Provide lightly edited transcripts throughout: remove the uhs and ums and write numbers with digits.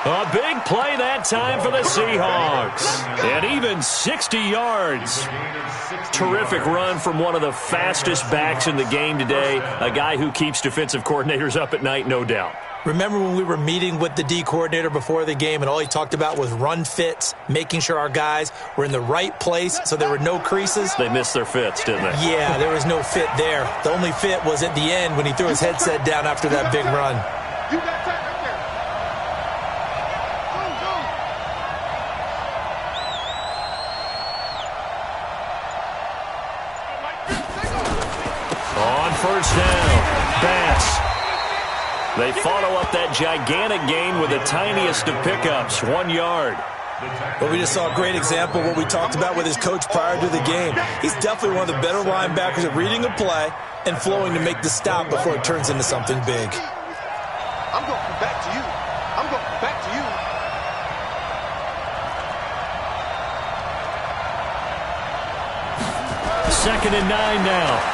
A big play that time for the Seahawks. And even 60 yards. Terrific run from one of the fastest backs in the game today. A guy who keeps defensive coordinators up at night, no doubt. Remember when we were meeting with the D coordinator before the game and all he talked about was run fits, making sure our guys were in the right place so there were no creases? They missed their fits, didn't they? Yeah, there was no fit there. The only fit was at the end when he threw his headset down after that big run. You got time right there. On first down, Bass. They follow up that gigantic gain with the tiniest of pickups, 1 yard. But we just saw a great example of what we talked about with his coach prior to the game. He's definitely one of the better linebackers at reading a play and flowing to make the stop before it turns into something big. I'm going to come back to you. I'm going to come back to you. Second and 9 now.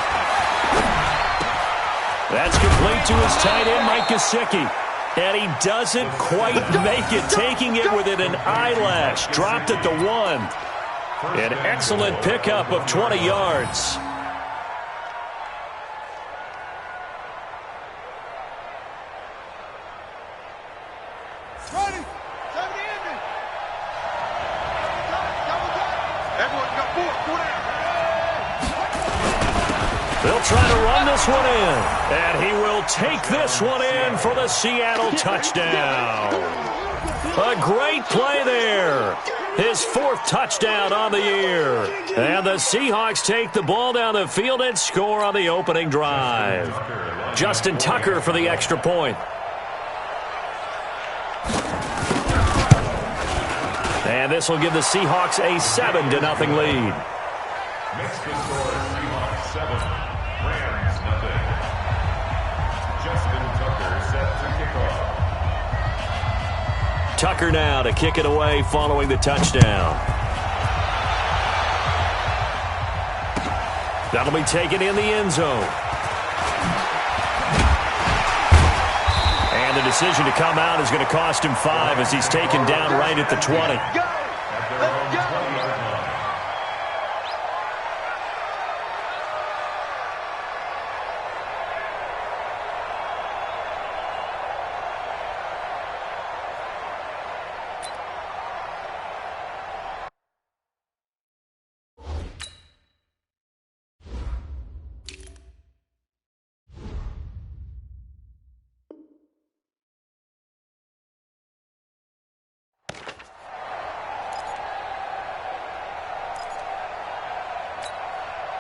That's complete to his tight end, Mike Gesicki. And he doesn't quite make it, taking it within an eyelash. Dropped at the 1. An excellent pickup of 20 yards. They'll try to run this one in. And he will take this one in for the Seattle touchdown. A great play there. His 4th touchdown on the year. And the Seahawks take the ball down the field and score on the opening drive. Justin Tucker for the extra point. And this will give the Seahawks a 7-0 lead. Makes the score Seahawks 7, Rams 0. Justin Tucker set to kick off. Tucker now to kick it away following the touchdown. That'll be taken in the end zone. And the decision to come out is going to cost him 5 as he's taken down right at the 20.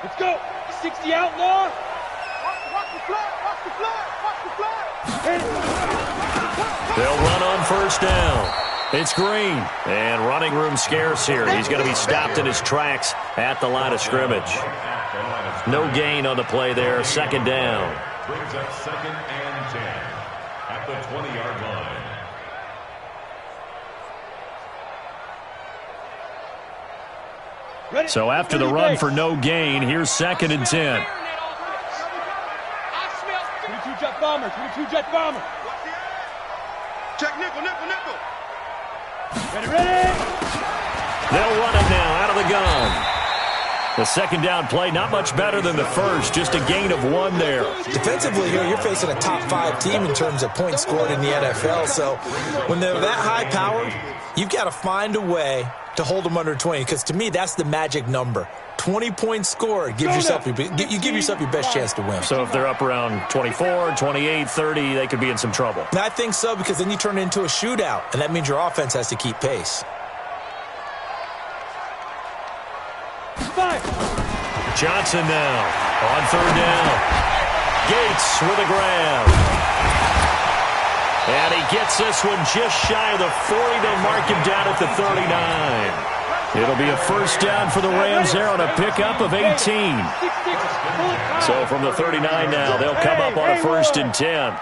Let's go. 60 outlaw. Watch the flag. Watch the flag. Watch the flag. They'll run on first down. It's Green. And running room scarce here. He's going to be stopped in his tracks at the line of scrimmage. No gain on the play there. Second down. Brings up 2nd and 10 at the 20-yard line. So after the run for no gain, here's 2nd and 10. 22 jet bomber. 22 jet bomber. Check nickel, nickel, nickel. Ready. They'll run it now out of the gun. The second down play, not much better than the first, just a gain of 1 there. Defensively here, you're facing a top 5 team in terms of points scored in the NFL. So when they're that high powered, you've got to find a way to hold them under 20, because to me, that's the magic number. 20 points scored gives yourself you give yourself your best chance to win. So if they're up around 24, 28, 30, they could be in some trouble. And I think so, because then you turn it into a shootout, and that means your offense has to keep pace. Johnson now on third down. Gates with a grab. And he gets this one just shy of the 40. They'll mark him down at the 39. It'll be a first down for the Rams there on a pickup of 18. So from the 39 now, they'll come up on a 1st and 10.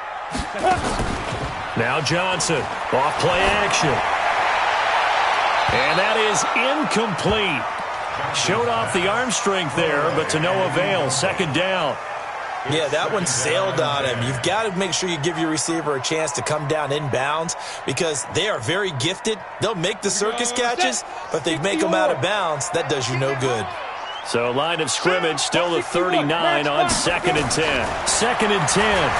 Now Johnson, off play action. And that is incomplete. Showed off the arm strength there, but to no avail. Second down. Yeah, that one sailed on him. You've got to make sure you give your receiver a chance to come down inbounds because they are very gifted. They'll make the circus catches, but if they make them out of bounds, that does you no good. So line of scrimmage still the 39 on 2nd and 10. 2nd and 10.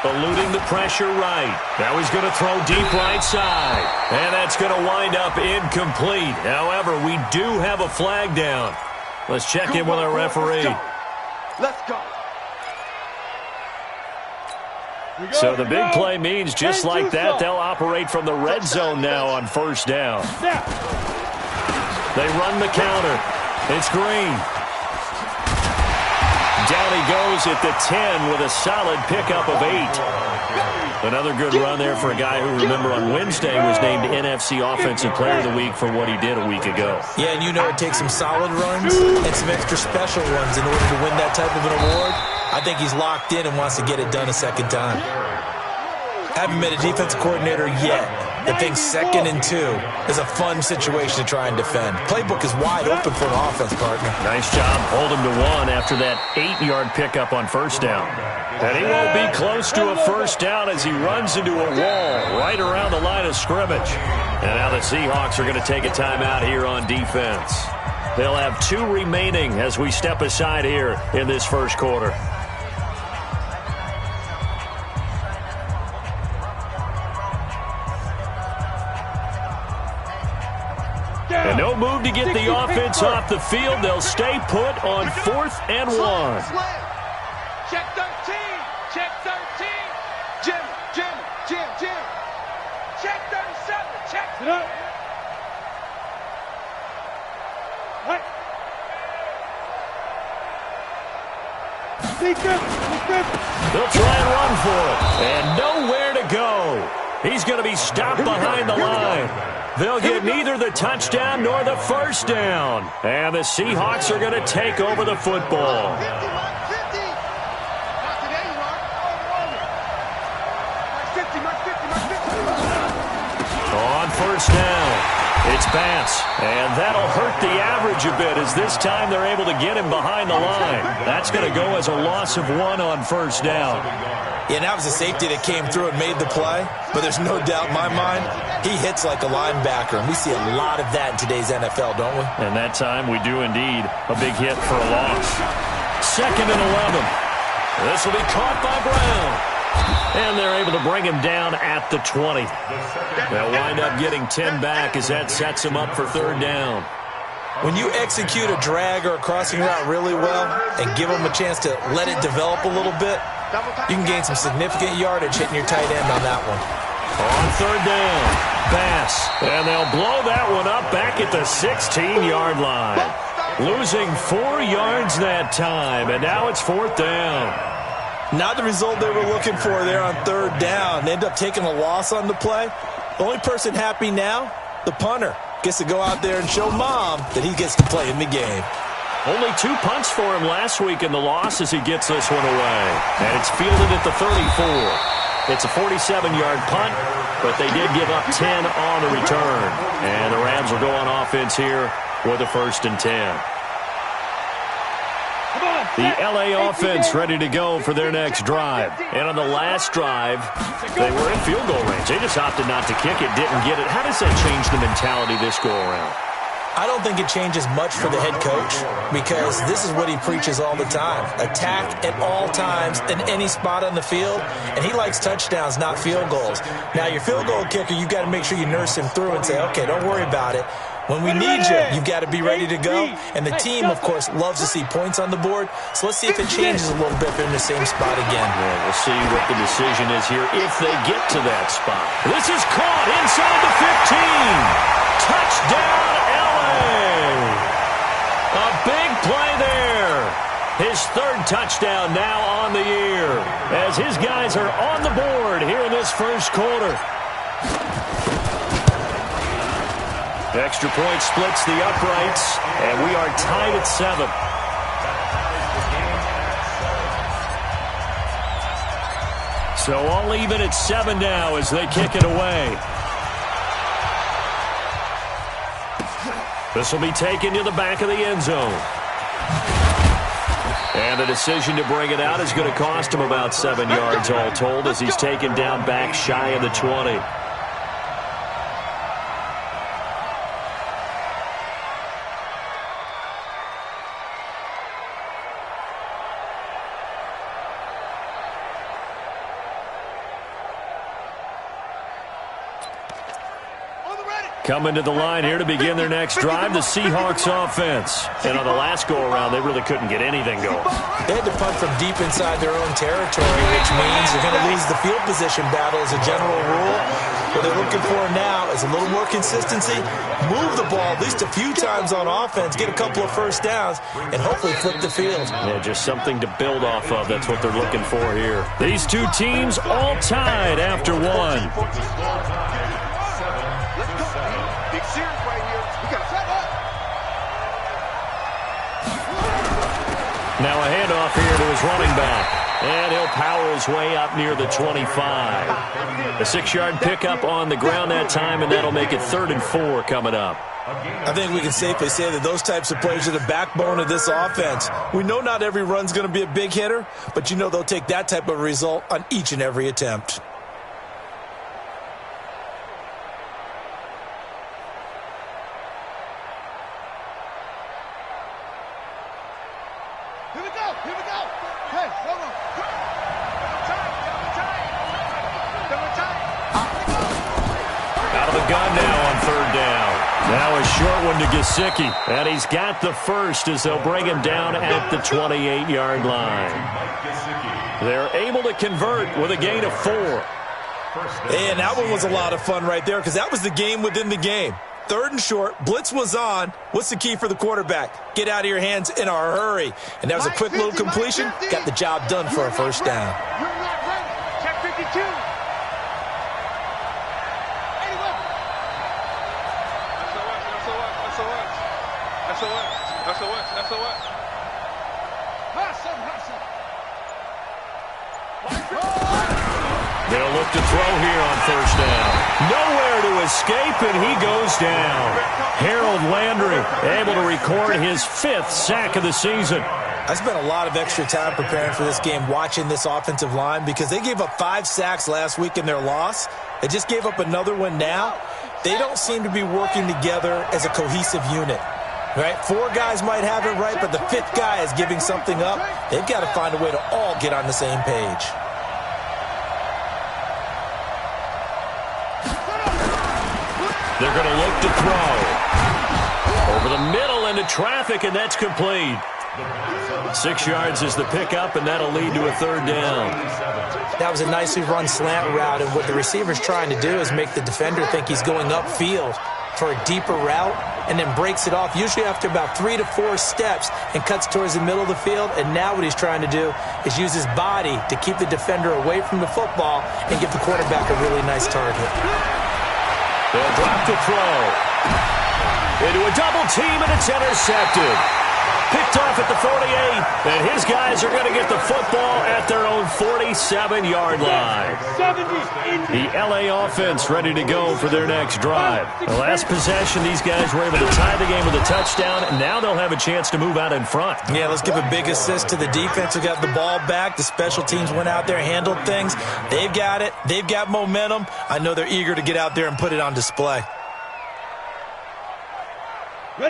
Eluding the pressure right. Now he's going to throw deep right side. And that's going to wind up incomplete. However, we do have a flag down. Let's check in with our referee. Let's go. So the big play means just like that, they'll operate from the red zone now on 1st down. They run the counter. It's Green. Down he goes at the 10 with a solid pickup of 8. Another good run there for a guy who, remember, on Wednesday was named NFC Offensive Player of the Week for what he did a week ago. Yeah, and you know it takes some solid runs and some extra special ones in order to win that type of an award. I think he's locked in and wants to get it done a second time. I haven't met a defensive coordinator yet that thinks 2nd and 2 is a fun situation to try and defend. Playbook is wide open for an offense, partner. Nice job holding to 1 after that 8-yard pickup on 1st down. And he won't be close to a 1st down as he runs into a wall right around the line of scrimmage. And now the Seahawks are going to take a timeout here on defense. They'll have 2 remaining as we step aside here in this 1st quarter. And no move to get the offense off the field. They'll stay put on 4th and 1. Check 13. Check 13. Jim. Check 37. Check. Sit up. Right. They'll try and run for it. And nowhere to go. He's going to be stopped behind the line. They'll get neither the touchdown nor the 1st down. And the Seahawks are going to take over the football. 50, Mark 50. Not today, Mark. Mark 50. On 1st down, it's Bass. And that'll hurt the average a bit as this time they're able to get him behind the line. That's going to go as a loss of 1 on 1st down. Yeah, that was a safety that came through and made the play, but there's no doubt in my mind he hits like a linebacker, and we see a lot of that in today's NFL, don't we? And that time we do indeed. A big hit for a loss. 2nd and 11. This will be caught by Brown. And they're able to bring him down at the 20. They'll wind up getting 10 back as that sets him up for 3rd down. When you execute a drag or a crossing route really well and give them a chance to let it develop a little bit, you can gain some significant yardage hitting your tight end on that one. On 3rd down, Bass. And they'll blow that one up back at the 16-yard line. Losing 4 yards that time, and now it's 4th down. Not the result they were looking for there on 3rd down. They end up taking a loss on the play. The only person happy now, the punter, gets to go out there and show Mom that he gets to play in the game. Only 2 punts for him last week in the loss as he gets this one away. And it's fielded at the 34. It's a 47-yard punt, but they did give up 10 on the return. And the Rams will go on offense here with a 1st and 10. The LA offense ready to go for their next drive. And on the last drive, they were in field goal range. They just opted not to kick it, didn't get it. How does that change the mentality this go around? I don't think it changes much for the head coach because this is what he preaches all the time. Attack at all times in any spot on the field, and he likes touchdowns, not field goals. Now, your field goal kicker, you've got to make sure you nurse him through and say, okay, don't worry about it. When we need you, you've got to be ready to go. And the team, of course, loves to see points on the board. So let's see if it changes a little bit if they're in the same spot again. Yeah, we'll see what the decision is here if they get to that spot. This is caught inside the 15. Touchdown, LA. A big play there. His 3rd touchdown now on the year as his guys are on the board here in this 1st quarter. Extra point splits the uprights, and we are tied at 7. So all even at 7 now as they kick it away. This will be taken to the back of the end zone. And the decision to bring it out is going to cost him about 7 yards all told as he's taken down back shy of the 20. Coming to the line here to begin their next drive, the Seahawks offense. And on the last go-around, they really couldn't get anything going. They had to punt from deep inside their own territory, which means you're going to lose the field position battle as a general rule. What they're looking for now is a little more consistency, move the ball at least a few times on offense, get a couple of first downs, and hopefully flip the field. Yeah, just something to build off of. That's what they're looking for here. These two teams all tied after one. Big series right here. We got to set up. Now a handoff here to his running back. And he'll power his way up near the 25. A 6-yard pickup on the ground that time, and that'll make it 3rd and 4 coming up. I think we can safely say that those types of plays are the backbone of this offense. We know not every run's going to be a big hitter, but you know they'll take that type of result on each and every attempt. Here we go. Here we go. Hey, hold on. Out of the gun now on 3rd down. Now a short one to Gesicki. And he's got the first as they'll bring him down at the 28-yard line. They're able to convert with a gain of 4. And that one was a lot of fun right there because that was the game within the game. 3rd and short, blitz was on. What's the key for the quarterback? Get out of your hands in a hurry. And that was a quick little completion. Got the job done for a first down. You're not ready. Check 52. Anyway. They'll look to throw here on 1st down. Nowhere to escape, and he goes down. Harold Landry able to record his 5th sack of the season. I spent a lot of extra time preparing for this game watching this offensive line because they gave up 5 sacks last week in their loss. They just gave up another one now. They don't seem to be working together as a cohesive unit. Right? 4 guys might have it right, but the 5th guy is giving something up. They've got to find a way to all get on the same page. They're going to look to throw. Over the middle into traffic, and that's complete. 6 yards is the pickup, and that'll lead to a 3rd down. That was a nicely run slant route, and what the receiver's trying to do is make the defender think he's going upfield for a deeper route, and then breaks it off, usually after about 3 to 4 steps, and cuts towards the middle of the field. And now what he's trying to do is use his body to keep the defender away from the football and give the quarterback a really nice target. They'll drop to throw. Into a double team, and it's intercepted. Picked off at the 48, and his guys are going to get the football at their own 47-yard line. The LA offense ready to go for their next drive. The last possession, these guys were able to tie the game with a touchdown, and now they'll have a chance to move out in front. Yeah, let's give a big assist to the defense who got the ball back. The special teams went out there, handled things. They've got it. They've got momentum. I know they're eager to get out there and put it on display.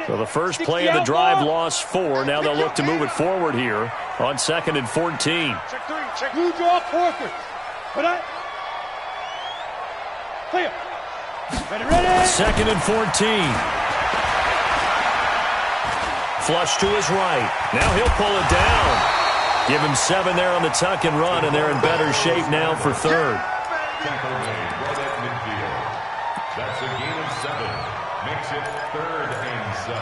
So the first play of the drive lost 4. Now they'll look to move it forward here on 2nd and 14. Check 3. Check. You draw quarter. Put it. Clear. Ready. 2nd and 14. Flush to his right. Now he'll pull it down. Give him 7 there on the tuck and run, and they're in better shape now for 3rd. That's a gain of 7. Makes it 3rd and 7.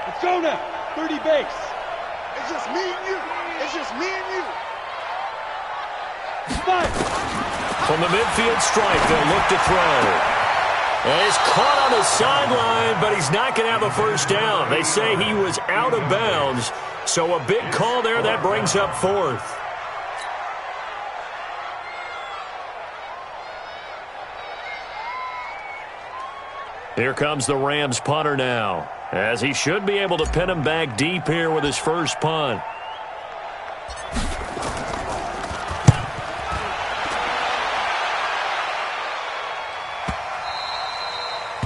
Let's go now. 30 base. It's just me and you. It's just me and you. Fire. From the midfield stripe, they'll look to throw. And he's caught on the sideline, but he's not going to have a first down. They say he was out of bounds, so a big call there that brings up 4th. Here comes the Rams punter now. as he should be able to pin him back deep here with his first punt.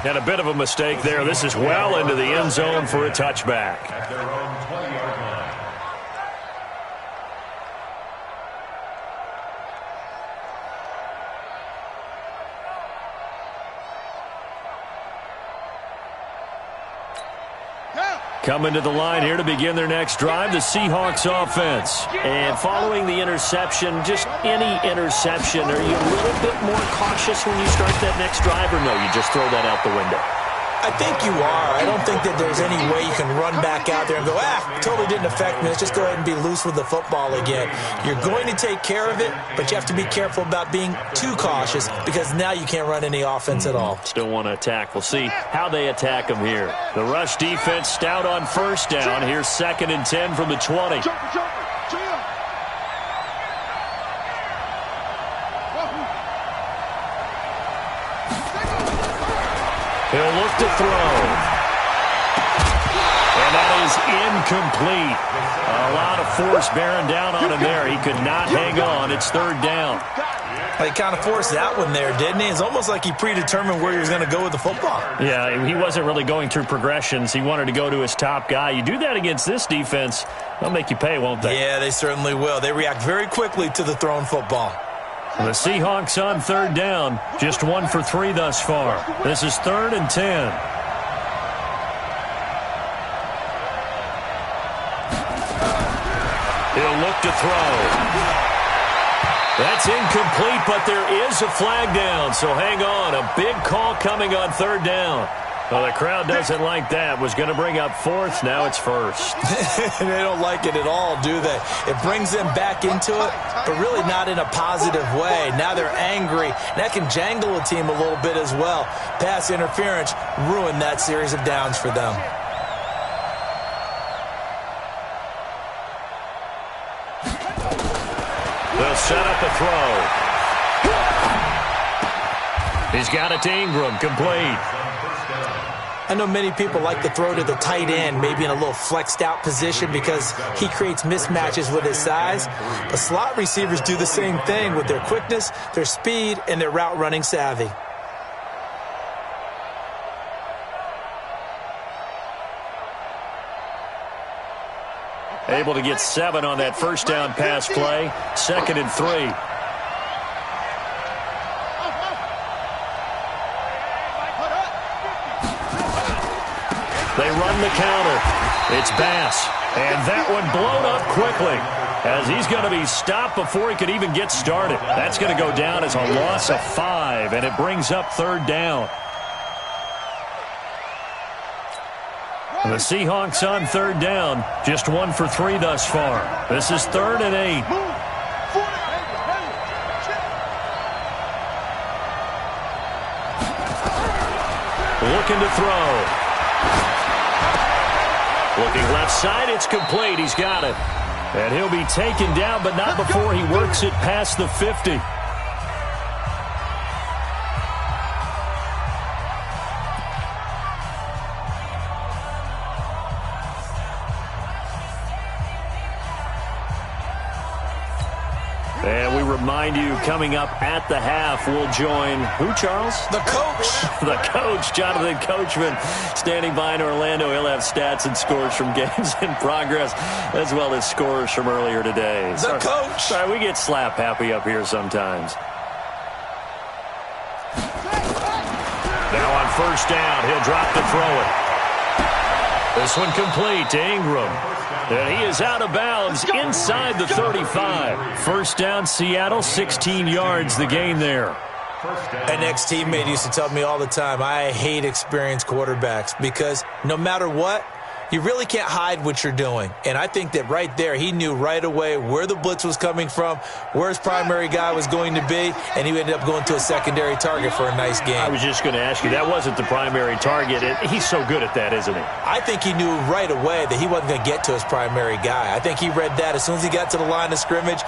And a bit of a mistake there. This is well into the end zone for a touchback. At their own 20-yard line. Coming to the line here to begin their next drive, the Seahawks offense. And following the interception, just any interception, are you a little bit more cautious when you start that next drive, or no, you just throw that out the window? I think you are. I don't think that there's any way you can run back out there and go, totally didn't affect me. Let's just go ahead and be loose with the football again. You're going to take care of it, but you have to be careful about being too cautious because now you can't run any offense at all. Still want to attack. We'll see how they attack them here. The rush defense stout on first down. Here's 2nd and 10 from the 20. He'll look to throw. And that is incomplete. A lot of force bearing down on him there. He could not hang on. It's 3rd down. He kind of forced that one there, didn't he? It's almost like he predetermined where he was going to go with the football. Yeah, he wasn't really going through progressions. He wanted to go to his top guy. You do that against this defense, they'll make you pay, won't they? Yeah, they certainly will. They react very quickly to the thrown football. The Seahawks on 3rd down, just 1 for 3 thus far. This is 3rd and 10. He'll look to throw. That's incomplete, but there is a flag down, so hang on. A big call coming on 3rd down. Well, the crowd doesn't like that. Was going to bring up 4th. Now it's 1st. They don't like it at all, do they? It brings them back into it, but really not in a positive way. Now they're angry. That can jangle a team a little bit as well. Pass interference ruined that series of downs for them. They'll set up a throw. He's got it to Ingram, complete. I know many people like to throw to the tight end, maybe in a little flexed out position because he creates mismatches with his size. But slot receivers do the same thing with their quickness, their speed, and their route running savvy. Able to get 7 on that first down pass play. 2nd and 3. They run the counter. It's Bass. And that one blown up quickly as he's going to be stopped before he could even get started. That's going to go down as a loss of 5, and it brings up 3rd down. The Seahawks on 3rd down, just 1 for 3 thus far. This is 3rd and 8. Looking to throw. Looking left side, it's complete. He's got it. And he'll be taken down, but not before he works it past the 50. And we remind you, coming up at the half, we'll join who, Charles? The coach. The coach, Jonathan Coachman, standing by in Orlando. He'll have stats and scores from games in progress, as well as scores from earlier today. The coach. Sorry, we get slap happy up here sometimes. Now on first down, he'll drop to throw it. This one complete to Ingram. And he is out of bounds inside the 35. First down, Seattle, 16 yards the gain there. An ex-teammate used to tell me all the time, I hate experienced quarterbacks because no matter what, you really can't hide what you're doing. And I think that right there, he knew right away where the blitz was coming from, where his primary guy was going to be, and he ended up going to a secondary target for a nice game. I was just going to ask you, that wasn't the primary target. He's so good at that, isn't he? I think he knew right away that he wasn't going to get to his primary guy. I think he read that as soon as he got to the line of scrimmage,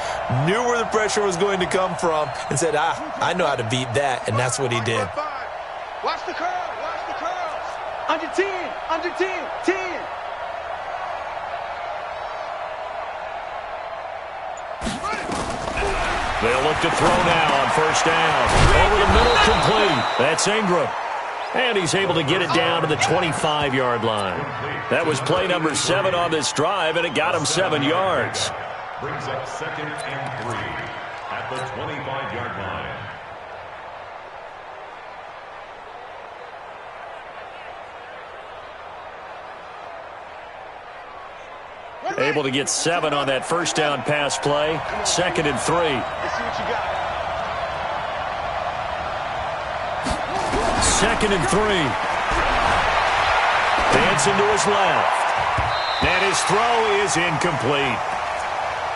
knew where the pressure was going to come from, and said, I know how to beat that, and that's what he did. Watch the curl. Watch the curl. Under 10, under 10, 10. They'll look to throw now on first down. Over the middle, complete. That's Ingram. And he's able to get it down to the 25-yard line. That was play number 7 on this drive, and it got him 7 yards. Brings up 2nd and 3 at the 25-yard line. Able to get 7 on that first down pass play. 2nd and 3. Let's see what you got. 2nd and 3. Dancing to his left. And his throw is incomplete.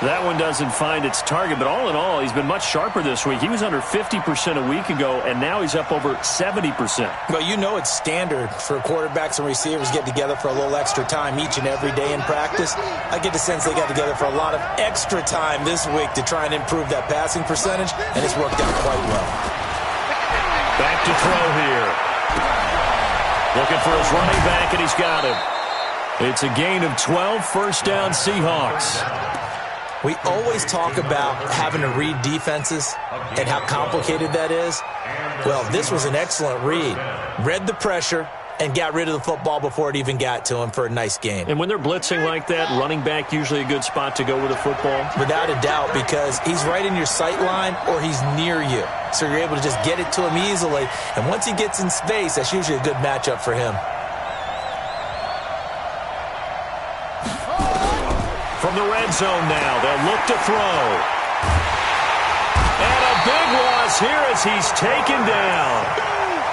That one doesn't find its target, but all in all, he's been much sharper this week. He was under 50% a week ago, and now he's up over 70%. Well, you know it's standard for quarterbacks and receivers get together for a little extra time each and every day in practice. I get the sense they got together for a lot of extra time this week to try and improve that passing percentage, and it's worked out quite well. Back to throw here. Looking for his running back, and he's got him. It's a gain of 12, first down Seahawks. We always talk about having to read defenses and how complicated that is. Well, this was an excellent read. Read the pressure and got rid of the football before it even got to him for a nice gain. And when they're blitzing like that, running back usually a good spot to go with the football? Without a doubt, because he's right in your sight line or he's near you. So you're able to just get it to him easily. And once he gets in space, that's usually a good matchup for him. From the red zone now, they'll look to throw. And a big loss here as he's taken down.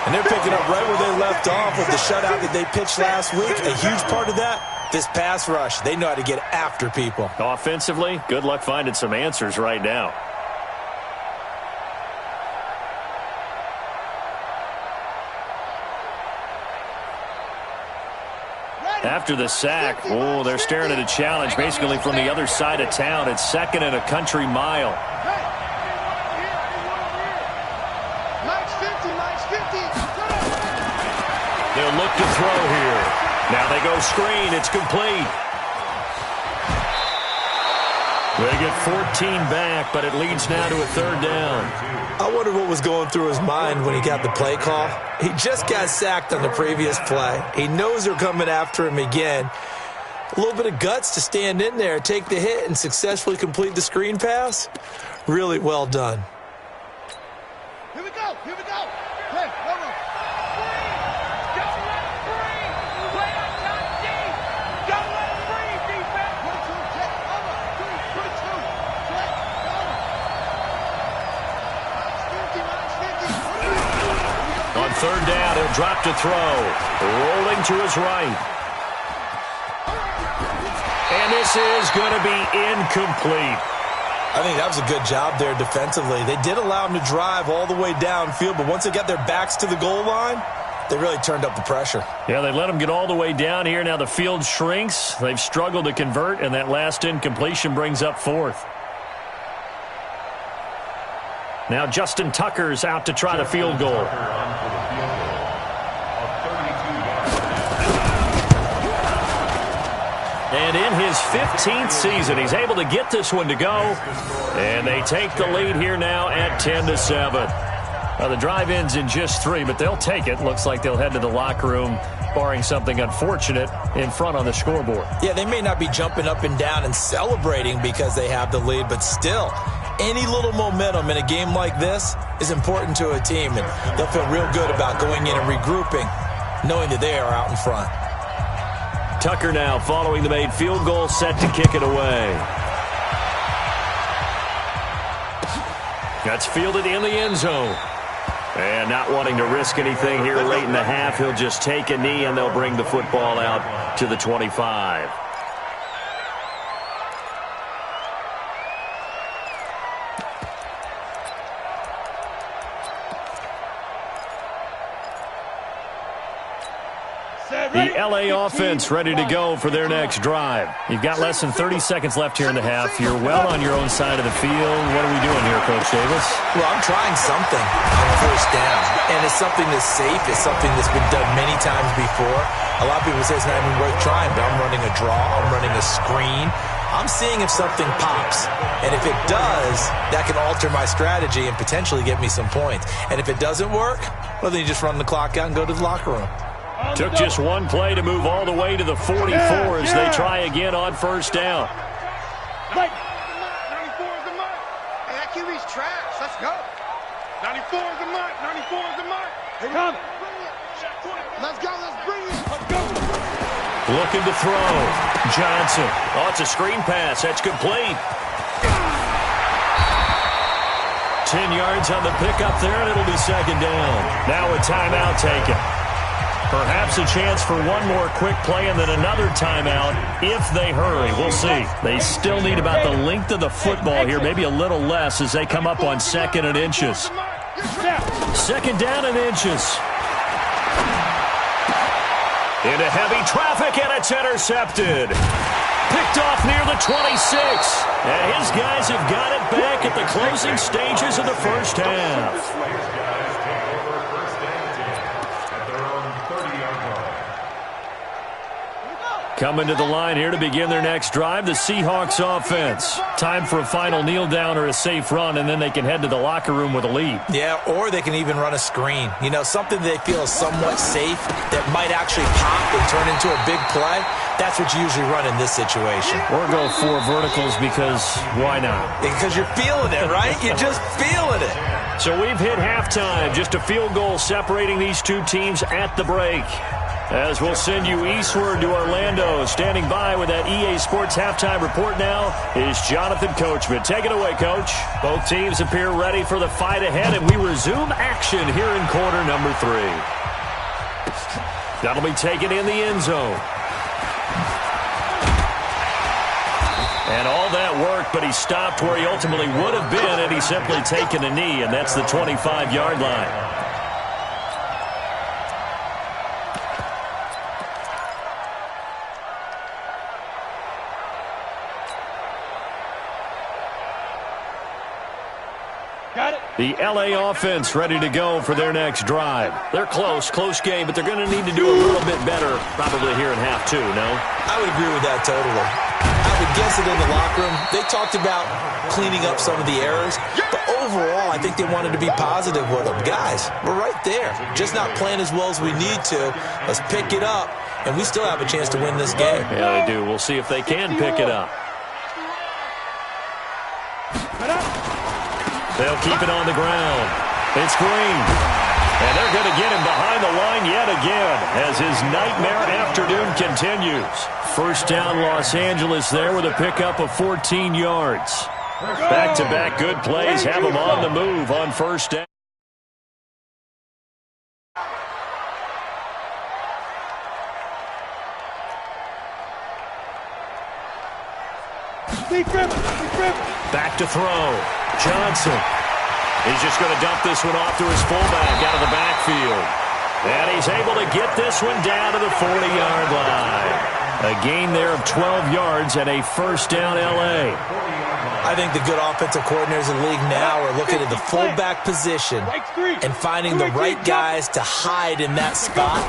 And they're picking up right where they left off with the shutout that they pitched last week. A huge part of that, this pass rush. They know how to get after people. Offensively, good luck finding some answers right now. After the sack, oh, they're staring at a challenge basically from the other side of town. It's 2nd and a country mile. Max 50, Max 50. They'll look to throw here. Now they go screen. It's complete. They get 14 back, but it leads now to a 3rd down. I wonder what was going through his mind when he got the play call. He just got sacked on the previous play. He knows they're coming after him again. A little bit of guts to stand in there, take the hit, and successfully complete the screen pass. Really well done. Here we go, here we go. Hey, hold on. Don't let it free. Play on top deep. Don't let it free, defense. Put it to him, check. Over. Put it to him. Check. Over. On 3rd down, he'll drop to throw. Rolling to his right. And this is going to be incomplete. I think that was a good job there defensively. They did allow him to drive all the way downfield, but once they got their backs to the goal line, they really turned up the pressure. Yeah, they let him get all the way down here. Now the field shrinks. They've struggled to convert, and that last incompletion brings up 4th. Now Justin Tucker's out to try the field goal. And in his 15th season, he's able to get this one to go. And they take the lead here now at 10-7. Now, the drive ends in just 3, but they'll take it. Looks like they'll head to the locker room, barring something unfortunate, in front on the scoreboard. Yeah, they may not be jumping up and down and celebrating because they have the lead, but still, any little momentum in a game like this is important to a team, and they'll feel real good about going in and regrouping, knowing that they are out in front. Tucker now following the made field goal, set to kick it away. That's fielded in the end zone. And not wanting to risk anything here late in the half, he'll just take a knee and they'll bring the football out to the 25. Set. The LA offense ready to go for their next drive. You've got less than 30 seconds left here in the half. You're well on your own side of the field. What are we doing here, Coach Davis? Well, I'm trying something on first down, and it's something that's safe. It's something that's been done many times before. A lot of people say it's not even worth trying, but I'm running a draw. I'm running a screen. I'm seeing if something pops, and if it does, that can alter my strategy and potentially get me some points. And if it doesn't work, well, then you just run the clock out and go to the locker room. Took just one play to move all the way to the 44 as they try again on first down. 94 is the mark. Hey, that QB's trash. Let's go. 94 is the mark. 94 is the mark. Here we go. Let's go. Let's bring it. Let's go. Looking to throw. Johnson. Oh, it's a screen pass. That's complete. 10 yards on the pickup there, and it'll be second down. Now a timeout taken. Perhaps a chance for one more quick play and then another timeout if they hurry. We'll see. They still need about the length of the football here, maybe a little less as they come up on second and inches. Second down and inches. Into heavy traffic, and it's intercepted. Picked off near the 26. And his guys have got it back at the closing stages of the first half. Coming to the line here to begin their next drive, the Seahawks offense. Time for a final kneel down or a safe run, and then they can head to the locker room with a lead. Yeah, or they can even run a screen. You know, something they feel is somewhat safe that might actually pop and turn into a big play. That's what you usually run in this situation. Or go 4 verticals because why not? Because you're feeling it, right? You're just feeling it. So we've hit halftime. Just a field goal separating these two teams at the break. As we'll send you eastward to Orlando. Standing by with that EA Sports halftime report now is Jonathan Coachman. Take it away, Coach. Both teams appear ready for the fight ahead, and we resume action here in quarter number 3. That'll be taken in the end zone. And all that work, but he stopped where he ultimately would have been had he simply taken a knee, and that's the 25-yard line. The LA offense ready to go for their next drive. They're close game, but they're going to need to do a little bit better probably here in half 2, no? I would agree with that totally. I would guess it in the locker room. They talked about cleaning up some of the errors, but overall, I think they wanted to be positive with them. Guys, we're right there. Just not playing as well as we need to. Let's pick it up, and we still have a chance to win this game. Yeah, they do. We'll see if they can pick it up. They'll keep it on the ground. It's Green. And they're going to get him behind the line yet again as his nightmare afternoon continues. First down, Los Angeles there with a pickup of 14 yards. Back-to-back good plays have him on the move on first down. Back to throw. Johnson. He's just going to dump this one off to his fullback out of the backfield. And he's able to get this one down to the 40-yard line. A gain there of 12 yards and a first down L.A. I think the good offensive coordinators in the league now are looking at the fullback position and finding the right guys to hide in that spot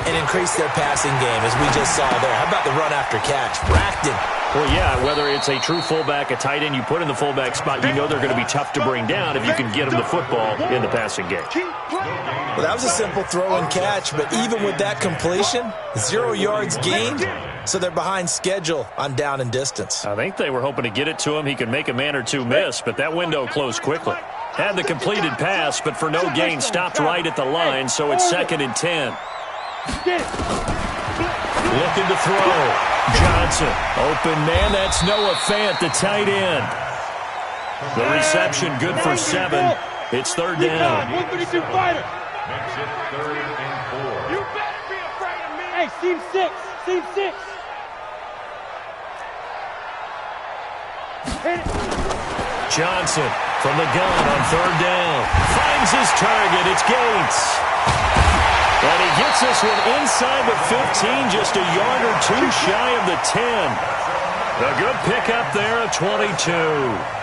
and increase their passing game, as we just saw there. How about the run after catch? Racked him. Well, yeah, whether it's a true fullback, a tight end you put in the fullback spot, you know they're going to be tough to bring down if you can get them the football in the passing game. Well, that was a simple throw and catch, but even with that completion, 0 yards gained, so they're behind schedule on down and distance. I think they were hoping to get it to him. He could make a man or two miss, but that window closed quickly. Had the completed pass, but for no gain, stopped right at the line, so it's 2nd and 10. Looking to throw. Johnson. Open man. That's Noah Fant, the tight end. The reception good for 7. It's 3rd down. 132 fighter. Makes it 3rd and 4. You better be afraid of me. Hey, seam 6. Seam 6. Hit it. Johnson from the gun on 3rd down. Finds his target. It's Gates. And he gets this one inside the 15, just a yard or two shy of the 10. A good pickup there, a 22.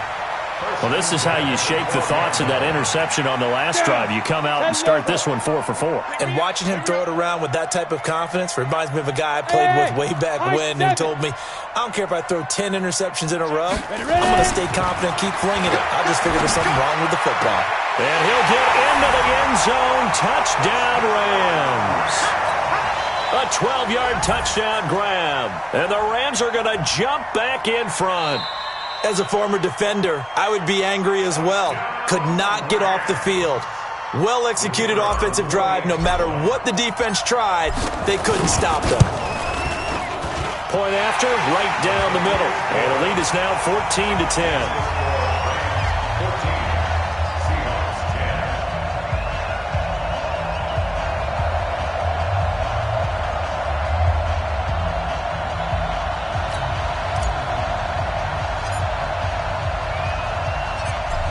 Well, this is how you shake the thoughts of that interception on the last drive. You come out and start this one 4 for 4. And watching him throw it around with that type of confidence reminds me of a guy I played with way back when who told me, I don't care if I throw 10 interceptions in a row. I'm going to stay confident, keep flinging it. I just figured there's something wrong with the football. And he'll get into the end zone. Touchdown, Rams. A 12-yard touchdown grab. And the Rams are going to jump back in front. As a former defender, I would be angry as well. Could not get off the field. Well-executed offensive drive. No matter what the defense tried, they couldn't stop them. Point after, right down the middle. And the lead is now 14-10.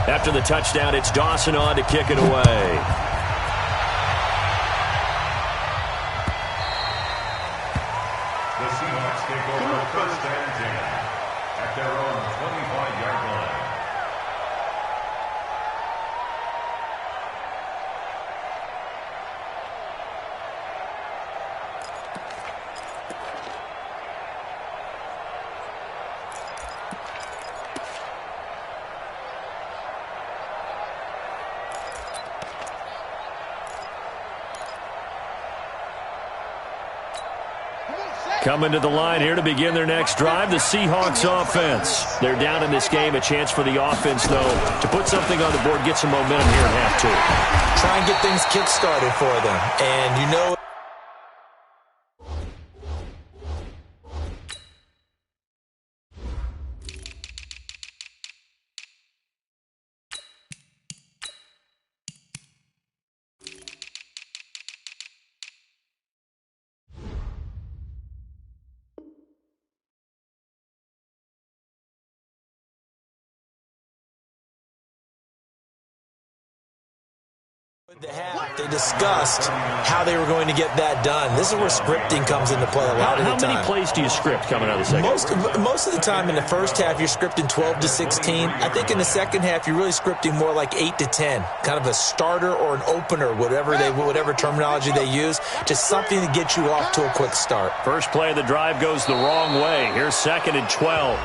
After the touchdown, it's Dawson on to kick it away. The Seahawks take over first and 10 at their own 25-yard line. Coming to the line here to begin their next drive, the Seahawks offense. They're down in this game. A chance for the offense, though, to put something on the board, get some momentum here in half two. Try and get things kick-started for them. And you know, they discussed how they were going to get that done. This is where scripting comes into play a lot of the time. How many plays do you script coming out of the second? Most of the time in the first half, you're scripting 12 to 16. I think in the second half, you're really scripting more like 8 to 10. Kind of a starter or an opener, whatever terminology they use. Just something to get you off to a quick start. First play of the drive goes the wrong way. Here's 2nd and 12.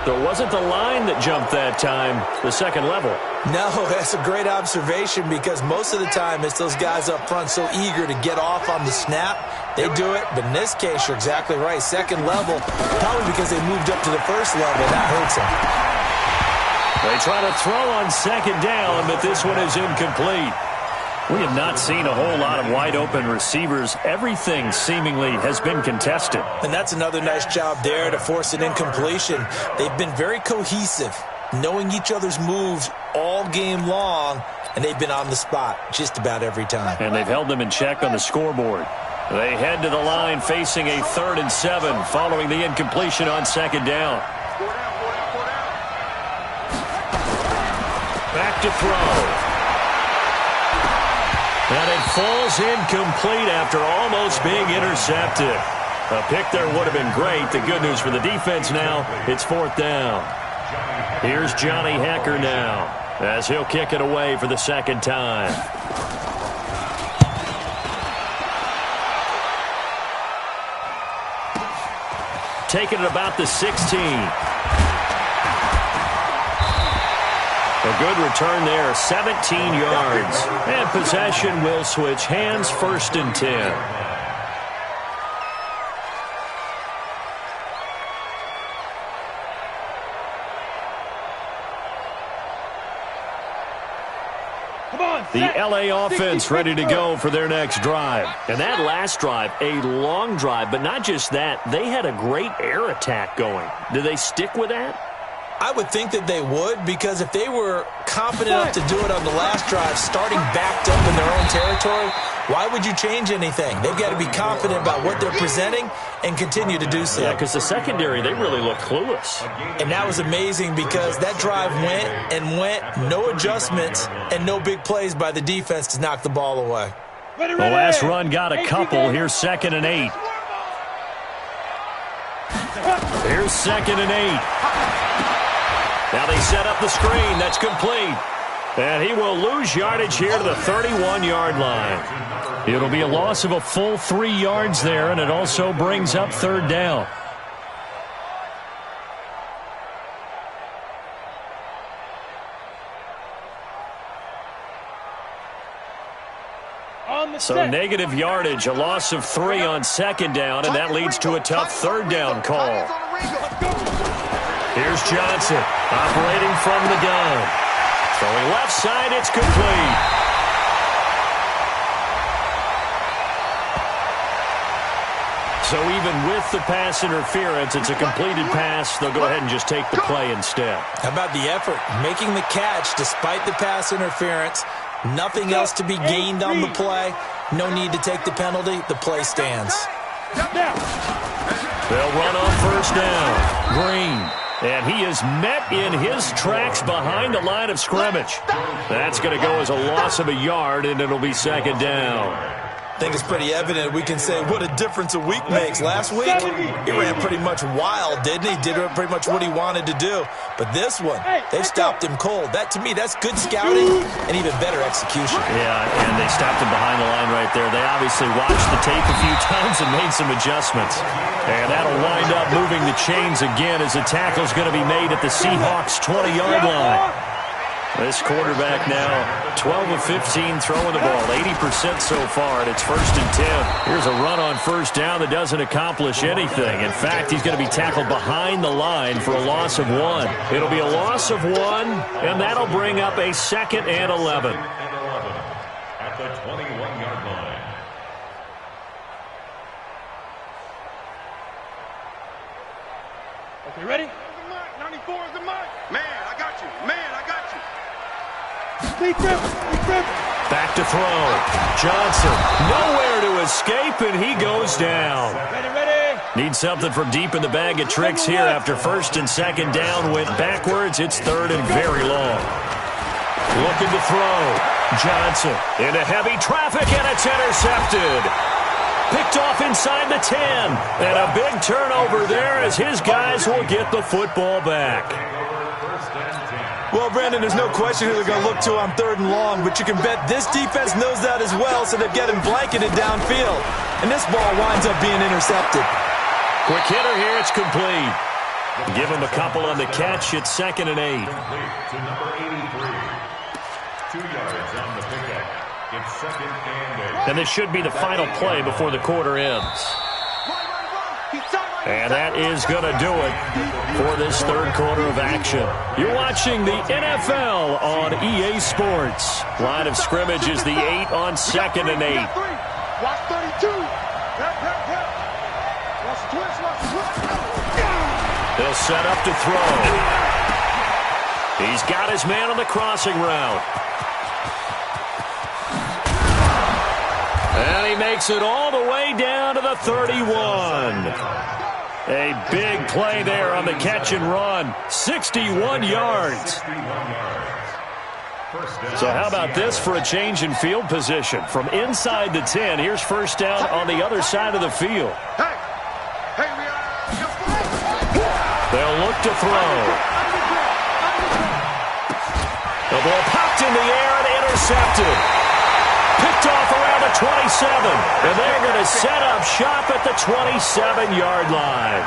There wasn't the line that jumped that time, the second level. No, that's a great observation because most of the time it's those guys up front so eager to get off on the snap. They do it, but in this case, you're exactly right. Second level, probably because they moved up to the first level. That hurts them. They try to throw on second down, but this one is incomplete. We have not seen a whole lot of wide-open receivers. Everything seemingly has been contested. And that's another nice job there to force an incompletion. They've been very cohesive, knowing each other's moves all game long, and they've been on the spot just about every time. And they've held them in check on the scoreboard. They head to the line facing a 3rd and 7 following the incompletion on second down. Back to throw. And it falls incomplete after almost being intercepted. A pick there would have been great. The good news for the defense now, it's 4th down. Here's Johnny Hecker now as he'll kick it away for the second time. Taking it about the 16. A good return there, 17 yards. And possession will switch hands, 1st and 10. The LA offense ready to go for their next drive. And that last drive, a long drive, but not just that. They had a great air attack going. Do they stick with that? I would think that they would, because if they were confident enough to do it on the last drive, starting backed up in their own territory, why would you change anything? They've got to be confident about what they're presenting and continue to do so. Yeah, because the secondary, they really looked clueless. And that was amazing because that drive went, no adjustments, and no big plays by the defense to knock the ball away. The last run got a couple. Here's 2nd and 8. Here's 2nd and 8. Now they set up the screen. That's complete. And he will lose yardage here to the 31-yard line. It'll be a loss of a full 3 yards there, and it also brings up 3rd down. So negative yardage, a loss of 3 on 2nd down, and that leads to a tough 3rd down call. Here's Johnson, operating from the gun. Throwing left side, it's complete. So even with the pass interference, it's a completed pass. They'll go ahead and just take the play instead. How about the effort? Making the catch despite the pass interference. Nothing else to be gained on the play. No need to take the penalty. The play stands. They'll run on 1st down. Green. And he is met in his tracks behind the line of scrimmage. That's going to go as a loss of a yard, and it'll be 2nd down. I think it's pretty evident we can say what a difference a week makes. Last week, he ran pretty much wild, didn't he? Did pretty much what he wanted to do. But this one, they've stopped him cold. That, to me, that's good scouting and even better execution. Yeah, and they stopped him behind the line right there. They obviously watched the tape a few times and made some adjustments. And that'll wind up moving the chains again as the tackle's going to be made at the Seahawks' 20-yard line. This quarterback now 12 of 15 throwing the ball, 80% so far, and it's 1st and 10. Here's a run on 1st down that doesn't accomplish anything. In fact, he's going to be tackled behind the line for a loss of 1. It'll be a loss of 1, and that'll bring up a 2nd and 11. At the 21-yard line. Okay, ready? 94 is the mark. Man, I got you. Man, I got you. Back to throw. Johnson, nowhere to escape, and he goes down. Ready. Needs something from deep in the bag of tricks here after 1st and 2nd down went backwards. It's 3rd and very long. Looking to throw. Johnson into heavy traffic, and it's intercepted. Picked off inside the 10. And a big turnover there as his guys will get the football back. Well, Brandon, there's no question who they're going to look to on 3rd and long, but you can bet this defense knows that as well, so they're getting blanketed downfield. And this ball winds up being intercepted. Quick hitter here, it's complete. Give him a couple on the catch, it's 2nd and 8. To number 83. 2 yards on the pickup. It's 2nd and 8. And this should be the final play before the quarter ends. And that is going to do it for this 3rd quarter of action. You're watching the NFL on EA Sports. Line of scrimmage is the 8 on 2nd and 8. Watch 32. Watch twist. They'll set up to throw. He's got his man on the crossing route. And he makes it all the way down to the 31. A big play there on the catch and run. 61 yards. So how about this for a change in field position? From inside the 10, here's 1st down on the other side of the field. They'll look to throw. The ball popped in the air and intercepted. Picked off around the 27. And they're going to set up shop at the 27-yard line.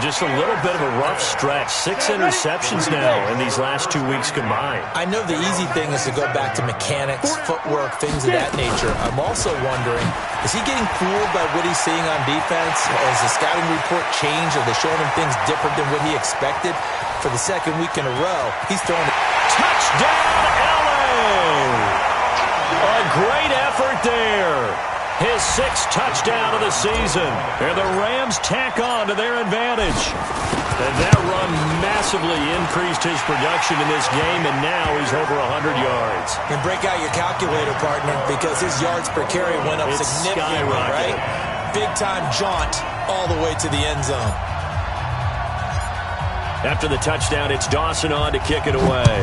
Just a little bit of a rough stretch. 6 interceptions now in these last 2 weeks combined. I know the easy thing is to go back to mechanics, footwork, things of that nature. I'm also wondering, is he getting fooled by what he's seeing on defense? Has the scouting report changed? Are they showing him things different than what he expected? For the 2nd week in a row, he's throwing it. Touchdown, LA! A great effort there. His 6th touchdown of the season. And the Rams tack on to their advantage. And that run massively increased his production in this game, and now he's over 100 yards. And break out your calculator, partner, because his yards per carry went up significantly, right? Big-time jaunt all the way to the end zone. After the touchdown, it's Dawson on to kick it away.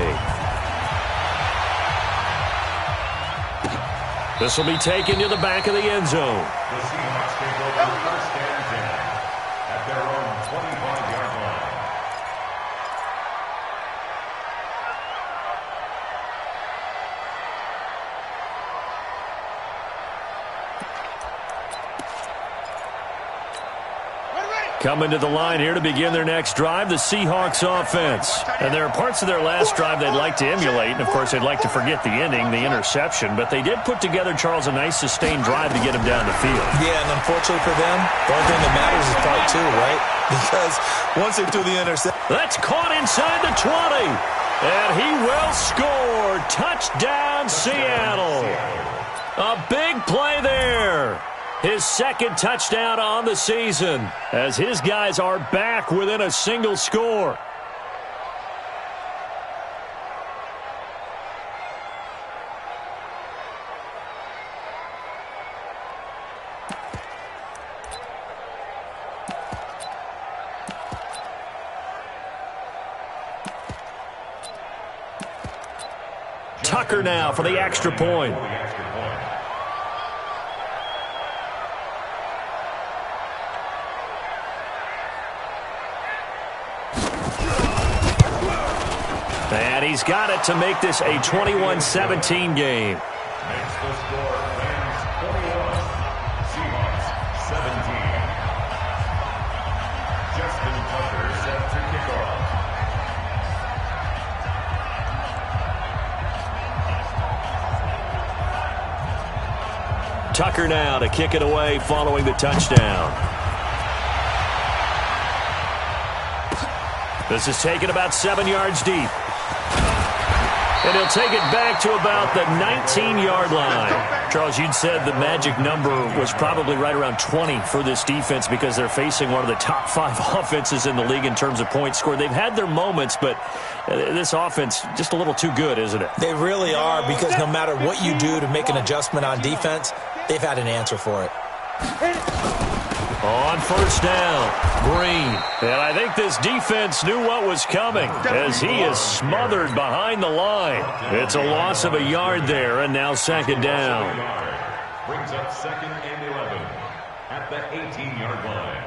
This will be taken to the back of the end zone. The Seahawks take over first and 10 at their own 25-yard line. Coming to the line here to begin their next drive, the Seahawks offense. And there are parts of their last drive they'd like to emulate, and of course they'd like to forget the ending, the interception, but they did put together, Charles, a nice sustained drive to get him down the field. Yeah, and unfortunately for them, the only thing that matters is part two, right? Because once they threw the interception. That's caught inside the 20, and he will score. Touchdown, Seattle. A big play there. His second touchdown on the season as his guys are back within a single score. Tucker now for the extra point. And he's got it to make this a 21-17 game. Makes the score Rams 21, Seahawks 17. Justin Tucker set to kick off. Tucker now to kick it away following the touchdown. This is taken about 7 yards deep. And he'll take it back to about the 19-yard line. Charles, you'd said the magic number was probably right around 20 for this defense because they're facing one of the top 5 offenses in the league in terms of points scored. They've had their moments, but this offense just a little too good, isn't it? They really are, because no matter what you do to make an adjustment on defense, they've had an answer for it. On first down, Green. And I think this defense knew what was coming as he is smothered behind the line. It's a loss of a yard there, and now second down. Brings up second and 11 at the 18-yard line.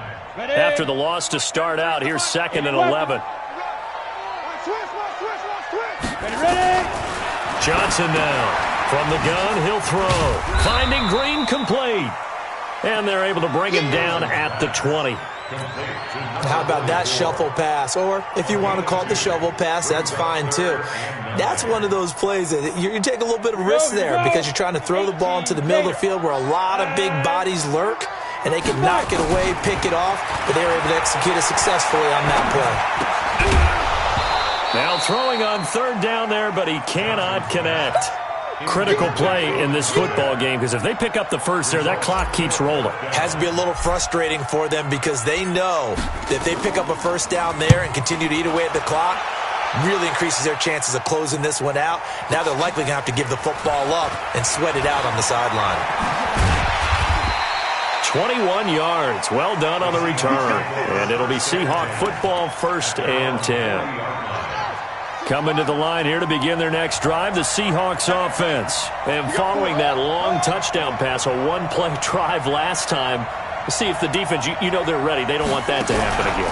After the loss to start out, here's second and 11. Johnson now. From the gun, he'll throw. Finding Green complete. And they're able to bring him down at the 20. How about that shuffle pass? Or if you want to call it the shovel pass, that's fine too. That's one of those plays that you take a little bit of risk there because you're trying to throw the ball into the middle of the field where a lot of big bodies lurk, and they can knock it away, pick it off, but they were able to execute it successfully on that play. Now throwing on third down there, but he cannot connect. Critical play in this football game because if they pick up the first there, that clock keeps rolling. Has to be a little frustrating for them because they know that if they pick up a first down there and continue to eat away at the clock, really increases their chances of closing this one out. Now they're likely going to have to give the football up and sweat it out on the sideline. 21 yards. Well done on the return. And it'll be Seahawk football, first and 10. Coming to the line here to begin their next drive, the Seahawks offense. And following that long touchdown pass, a one-play drive last time, let's see if the defense, you know they're ready. They don't want that to happen again.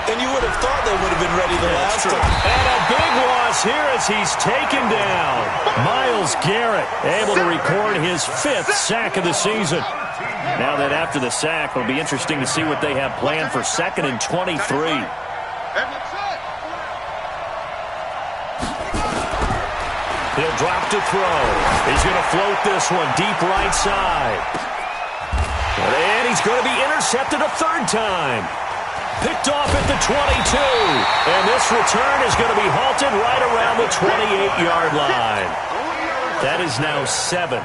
And you would have thought they would have been ready the last time. And a big loss here as he's taken down. Myles Garrett able to record his 5th sack of the season. Now that after the sack, it'll be interesting to see what they have planned for second and 23. He'll drop to throw. He's going to float this one deep right side. And he's going to be intercepted a third time. Picked off at the 22. And this return is going to be halted right around the 28-yard line. That is now 7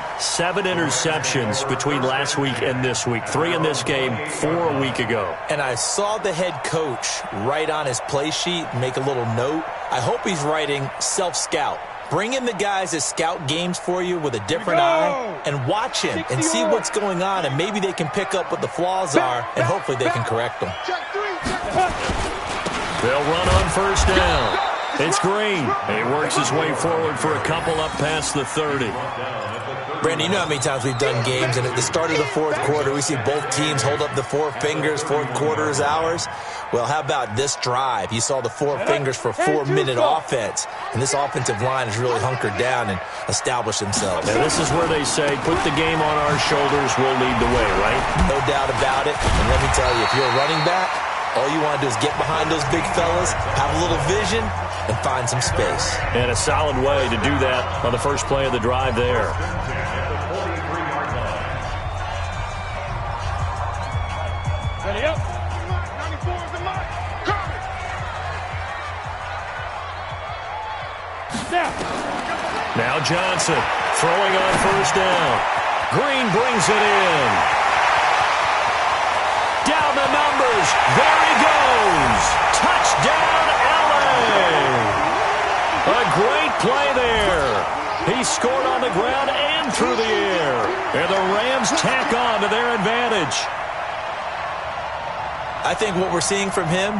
interceptions between last week and this week. 3 in this game, 4 a week ago. And I saw the head coach write on his play sheet, make a little note. I hope he's writing self-scout. Bring in the guys that scout games for you with a different eye and watch him and see what's going on, and maybe they can pick up what the flaws are, and hopefully they can correct them. They'll run on first down. It's Green. He works his way forward for a couple up past the 30. Brandon, you know how many times we've done games, and at the start of the fourth quarter, we see both teams hold up the four fingers, fourth quarter is ours. Well, how about this drive? You saw the four fingers for 4-minute offense, and this offensive line has really hunkered down and established themselves. And this is where they say, put the game on our shoulders, we'll lead the way, right? No doubt about it. And let me tell you, if you're a running back, all you want to do is get behind those big fellas, have a little vision, and find some space. And a solid way to do that on the first play of the drive there. Ready up. 94 is the mark. Coming. Now Johnson throwing on first down. Green brings it in. Down the numbers. There he goes. Touchdown, LA. A great play there. He scored on the ground and through the air. And the Rams tack on to their advantage. I think what we're seeing from him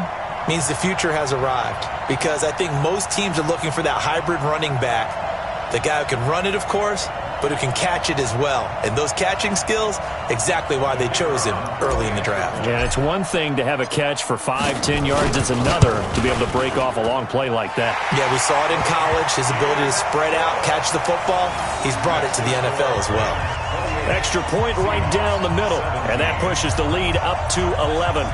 means the future has arrived, because I think most teams are looking for that hybrid running back, the guy who can run it, of course, but who can catch it as well. And those catching skills, exactly why they chose him early in the draft. Yeah, it's one thing to have a catch for 5-10 yards. It's another to be able to break off a long play like that. Yeah, we saw it in college, his ability to spread out, catch the football. He's brought it to the NFL as well. Extra point right down the middle, and that pushes the lead up to 11.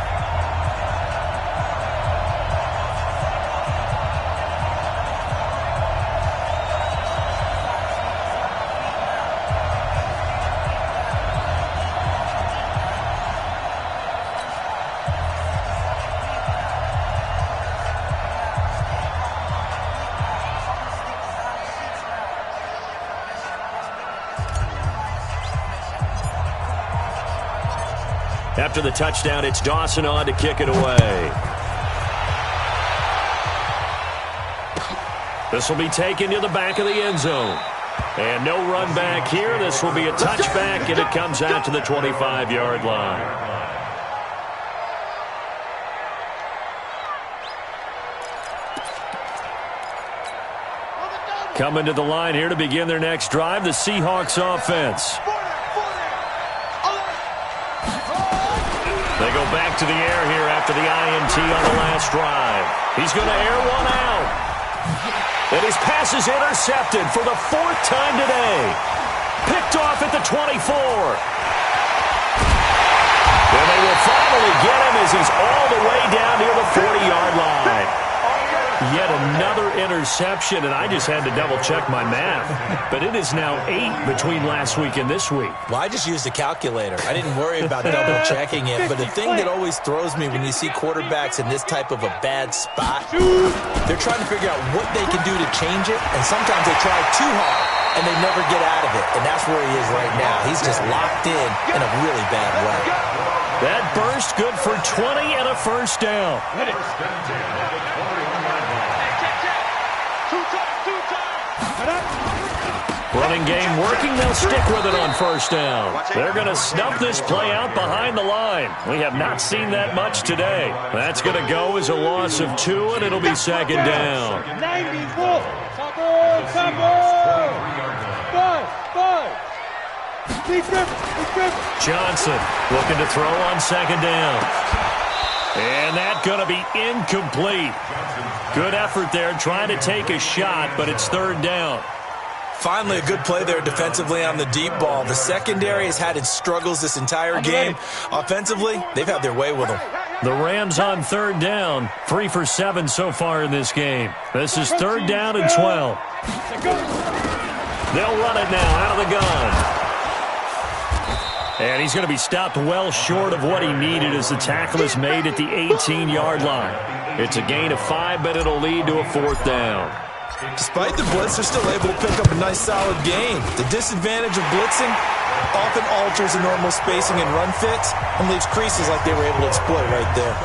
After the touchdown, it's Dawson on to kick it away. This will be taken to the back of the end zone. And no run back here. This will be a touchback, and it comes out to the 25-yard line. Coming to the line here to begin their next drive, the Seahawks offense. They go back to the air here after the INT on the last drive. He's going to air one out. And his pass is intercepted for the fourth time today. Picked off at the 24. And they will finally get him as he's all the way down near the 40-yard line. Yet another interception, and I just had to double-check my math. But it is now 8 between last week and this week. Well, I just used a calculator. I didn't worry about double-checking it. But the thing that always throws me when you see quarterbacks in this type of a bad spot, they're trying to figure out what they can do to change it. And sometimes they try too hard, and they never get out of it. And that's where he is right now. He's just locked in a really bad way. That burst good for 20 and a first down. Running game working. They'll stick with it on first down. They're going to snuff this play out behind the line. We have not seen that much today. That's going to go as a loss of 2, and it'll be second down. 94. Johnson looking to throw on second down. And that's going to be incomplete. Good effort there trying to take a shot, but it's third down. Finally, a good play there defensively on the deep ball. The secondary has had its struggles this entire game. Offensively, they've had their way with them. The Rams on third down, 3 for 7 so far in this game. This is third down and 12. They'll run it now out of the gun. And he's going to be stopped well short of what he needed as the tackle is made at the 18-yard line. It's a gain of 5, but it'll lead to a fourth down. Despite the blitz, they're still able to pick up a nice, solid gain. The disadvantage of blitzing often alters the normal spacing and run fits and leaves creases like they were able to exploit right there.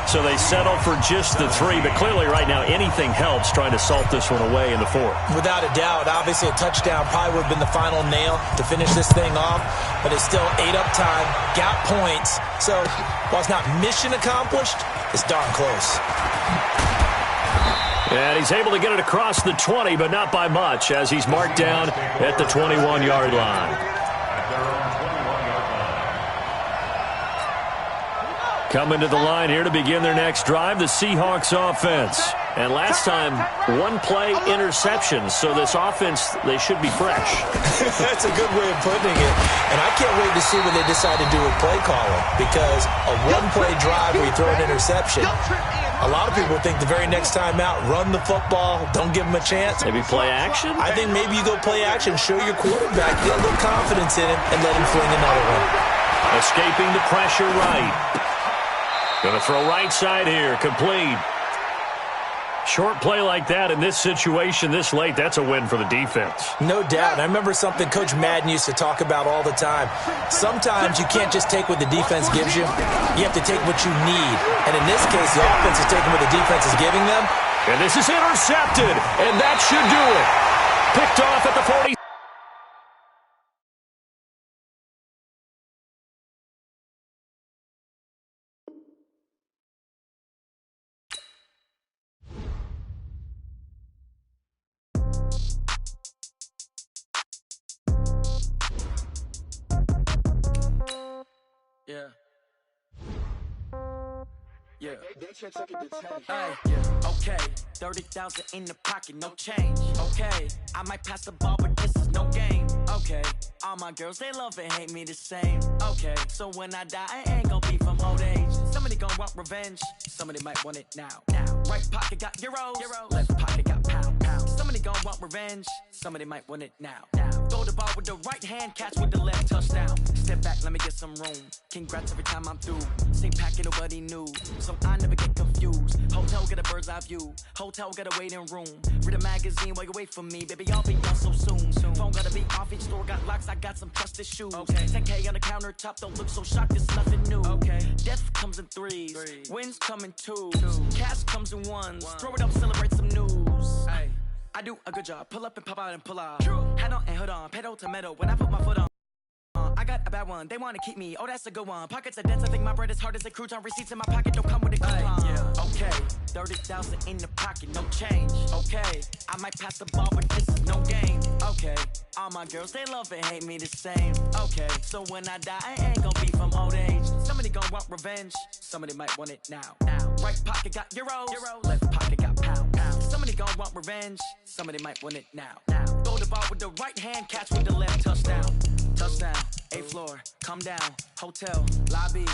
So they settle for just the 3, but clearly right now anything helps trying to salt this one away in the fourth. Without a doubt, obviously a touchdown probably would have been the final nail to finish this thing off, but it's still 8 up time, got points. So while it's not mission accomplished, it's darn close. And he's able to get it across the 20, but not by much, as he's marked down at the 21-yard line. Coming to the line here to begin their next drive, the Seahawks offense. And last time, one-play interception, so this offense, they should be fresh. That's a good way of putting it. And I can't wait to see what they decide to do with play calling, because a one-play drive where you throw an interception, a lot of people think the very next time out, run the football, don't give them a chance. Maybe play action? I think maybe you go play action, show your quarterback, get a little confidence in him, and let him fling another one. Escaping the pressure right. Going to throw right side here, complete. Short play like that in this situation this late, that's a win for the defense. No doubt. I remember something Coach Madden used to talk about all the time. Sometimes you can't just take what the defense gives you. You have to take what you need. And in this case, the offense is taking what the defense is giving them. And this is intercepted, and that should do it. Picked off at the 40. Yeah. Okay, 30,000 in the pocket, no change. Okay, I might pass the ball, but this is no game. Okay, all my girls, they love and hate me the same. Okay, so when I die, I ain't gonna be from old age. Somebody gonna want revenge, somebody might want it now. Right pocket got euros, left pocket got pound. Somebody gonna want revenge, somebody might want it now. Throw the ball with the right hand, catch with the left, touchdown. Step back, let me get some room. Congrats every time I'm through. Same packet, nobody knew, so I never get confused. Hotel get a bird's eye view. Hotel get a waiting room. Read a magazine while you wait for me, baby. I'll be done so soon. Phone gotta be off. Each store got locks. I got some trusted shoes. Okay. 10K on the countertop. Don't look so shocked. It's nothing new. Okay. Death comes in threes. Wins come in twos. Cash comes in ones. Throw it up, celebrate some news. Ay. I do a good job. Pull up and pop out and pull out. Head on and hood on. Pedal to metal. When I put my foot on. I got a bad one, they wanna keep me, oh that's a good one. Pockets are dense, I think my bread is hard as a crouton. Receipts in my pocket don't come with a coupon. Okay, 30,000 in the pocket, no change. Okay, I might pass the ball, but this is no game. Okay, all my girls, they love and hate me the same. Okay, so when I die, I ain't gonna be from old age. Somebody gonna want revenge, somebody might want it now. Right pocket got euros, left pocket got pound. Somebody gonna want revenge, somebody might want it now. Throw the ball with the right hand, catch with the left, touchdown. Touchdown, 8th floor, come down, hotel, lobby.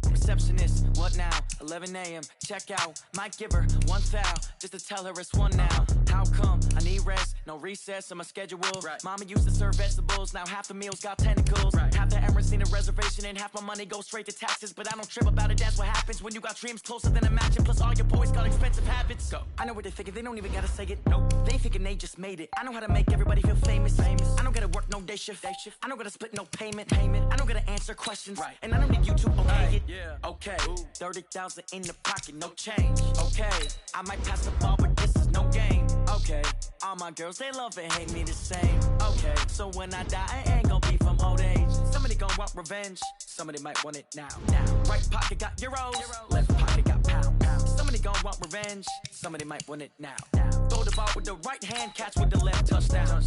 Receptionist, what now? 11 a.m., check out. Might give her one foul, just to tell her it's one now. How come? I need rest, no recess in my schedule. Right. Mama used to serve vegetables, now half the meals got tentacles. Right. Half the Emirates need a reservation and half my money goes straight to taxes. But I don't trip about it, that's what happens when you got dreams closer than a match. And plus all your boys got expensive habits. Go. I know what they're thinking, they don't even gotta say it. Nope. They thinking they just made it. I know how to make everybody feel famous. I don't gotta work no day shift. I don't gotta split no payment. I don't gotta answer questions. Right. And I don't need you to okay it. Yeah. Okay, 30,000 in the pocket, no change. Okay, I might pass the ball, but this is no game. Okay, all my girls, they love and hate me the same. Okay, so when I die, I ain't gonna be from old age. Somebody gonna want revenge, somebody might want it now. Right pocket got euros, left pocket got pound. Somebody gonna want revenge, somebody might want it now. Throw the ball with the right hand, catch with the left, touchdown.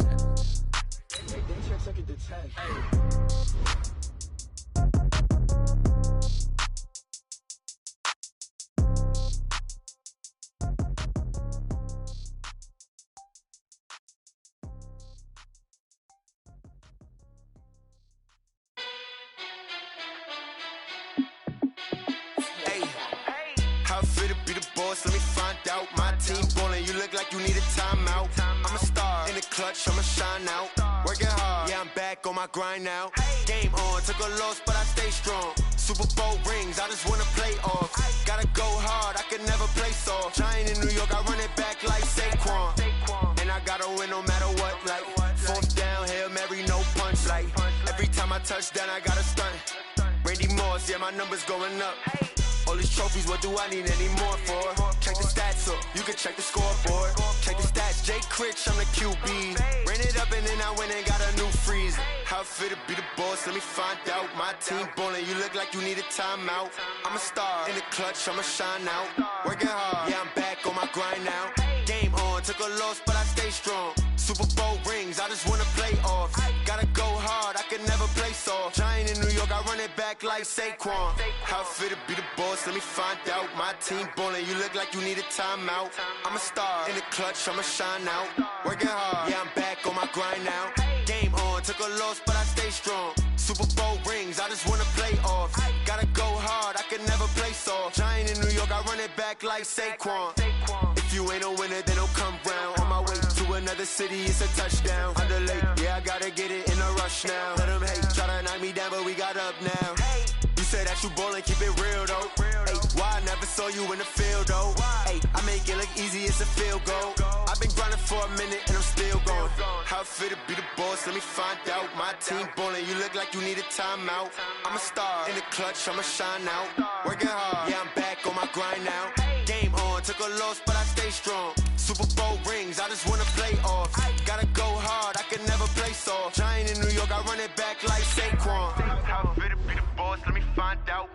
Let me find out. My team ballin', you look like you need a timeout. I'm a star in the clutch, I'ma shine out. Working hard, yeah, I'm back on my grind now. Game on, took a loss, but I stay strong. Super Bowl rings, I just wanna play off. Gotta go hard, I can never play soft. Giant in New York, I run it back like Saquon. And I gotta win no matter what, like 4th down, Hail Mary, no punch. Like every time I touch down, I gotta stunt. Randy Moss, yeah, my numbers going up. All these trophies, what do I need any more for? Check the stats up, you can check the scoreboard. Check the stats, J. rich, I'm the QB. Ran it up and then I went and got a new freeze. How it feel to be the boss, let me find out. My team ballin', you look like you need a timeout. I'm a star, in the clutch, I'ma shine out. Working hard, yeah, I'm back on my grind now. Game on, took a loss, but I stay strong. Super Bowl rings, I just wanna play off. Gotta go hard, I can never play soft. Giant in New York, I run it back like Saquon. How it feel to be the boss, let me find out. My team ballin', you look like you need a timeout. I'm a star, in the clutch, I'ma shine out. Working hard, yeah, I'm back on my grind now. Game on, took a loss, but I stay strong. Super Bowl rings, I just wanna play off. Gotta go hard, I can never play soft. Giant in New York, I run it back like Saquon. If you ain't a winner, then don't come round. On my way to another city, it's a touchdown. Underlay, yeah, I gotta get it in a rush now. Let them hate, try to knock me down, but we got up now. You said that you ballin', keep it real though. Hey, why I never saw you in the field though? Hey, I make it look easy, it's a field goal. I've been grinding for a minute and I'm still going. How it feel to be the boss, let me find out. My team ballin', you look like you need a timeout. I'm a star, in the clutch, I'ma shine out. Working hard, yeah, I'm back on my grind now. Game on, took a loss, but I stay strong. Super Bowl rings, I just wanna play off. Gotta go hard, I can never play soft. Giant in New York, I run it back like Saquon. How it feel to be the boss, let me find out.